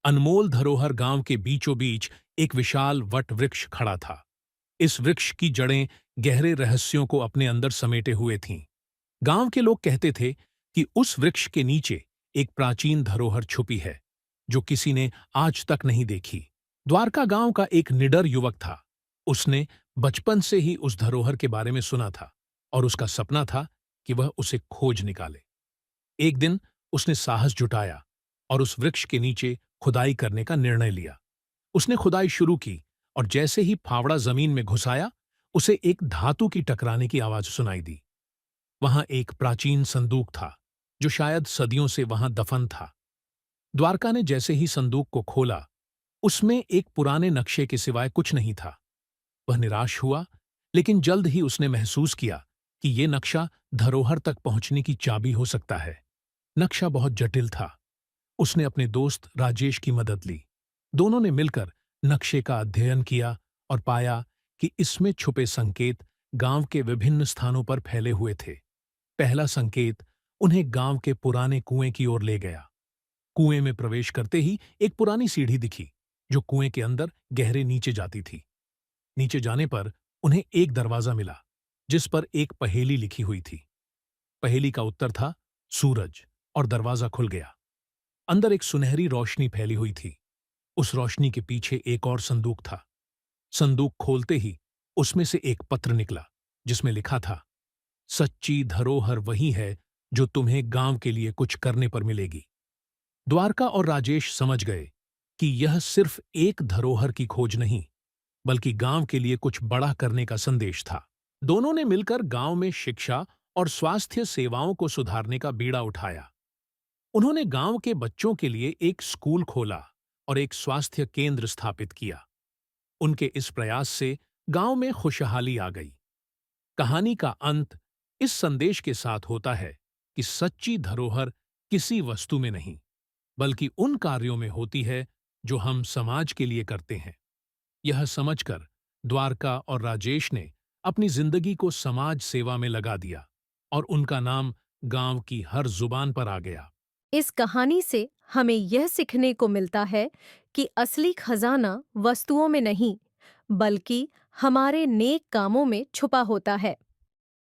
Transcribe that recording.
अनमोल धरोहर गांव के बीचों बीच एक विशाल वट वृक्ष खड़ा था। इस वृक्ष की जड़ें गहरे रहस्यों को अपने अंदर समेटे हुए थीं। गांव के लोग कहते थे कि उस वृक्ष के नीचे एक प्राचीन धरोहर छुपी है, जो किसी ने आज तक नहीं देखी। द्वारका गांव का एक निडर युवक था। उसने बचपन से ही उस धरोहर के बारे में सुना था और उसका सपना था कि वह उसे खोज निकाले। एक दिन उसने साहस जुटाया और उस वृक्ष के नीचे खुदाई करने का निर्णय लिया। उसने खुदाई शुरू की और जैसे ही फावड़ा जमीन में घुसाया, उसे एक धातु की टकराने की आवाज सुनाई दी। वहां एक प्राचीन संदूक था, जो शायद सदियों से वहां दफन था। द्वारका ने जैसे ही संदूक को खोला, उसमें एक पुराने नक्शे के सिवाय कुछ नहीं था। वह निराश हुआ, लेकिन जल्द ही उसने महसूस किया कि यह नक्शा धरोहर तक पहुंचने की चाबी हो सकता है। नक्शा बहुत जटिल था। उसने अपने दोस्त राजेश की मदद ली। दोनों ने मिलकर नक्शे का अध्ययन किया और पाया कि इसमें छुपे संकेत गांव के विभिन्न स्थानों पर फैले हुए थे। पहला संकेत उन्हें गांव के पुराने कुएं की ओर ले गया। कुएं में प्रवेश करते ही एक पुरानी सीढ़ी दिखी, जो कुएं के अंदर गहरे नीचे जाती थी। नीचे जाने पर उन्हें एक दरवाजा मिला, जिस पर एक पहेली लिखी हुई थी। पहेली का उत्तर था सूरज, और दरवाजा खुल गया। अंदर एक सुनहरी रोशनी फैली हुई थी। उस रोशनी के पीछे एक और संदूक था। संदूक खोलते ही उसमें से एक पत्र निकला, जिसमें लिखा था, सच्ची धरोहर वही है जो तुम्हें गांव के लिए कुछ करने पर मिलेगी। द्वारका और राजेश समझ गए कि यह सिर्फ एक धरोहर की खोज नहीं, बल्कि गांव के लिए कुछ बड़ा करने का संदेश था। दोनों ने मिलकर गांव में शिक्षा और स्वास्थ्य सेवाओं को सुधारने का बीड़ा उठाया। उन्होंने गांव के बच्चों के लिए एक स्कूल खोला और एक स्वास्थ्य केंद्र स्थापित किया। उनके इस प्रयास से गांव में खुशहाली आ गई। कहानी का अंत इस संदेश के साथ होता है कि सच्ची धरोहर किसी वस्तु में नहीं, बल्कि उन कार्यों में होती है जो हम समाज के लिए करते हैं। यह समझकर द्वारका और राजेश ने अपनी जिंदगी को समाज सेवा में लगा दिया और उनका नाम गांव की हर जुबान पर आ गया। इस कहानी से हमें यह सीखने को मिलता है कि असली खजाना वस्तुओं में नहीं, बल्कि हमारे नेक कामों में छुपा होता है।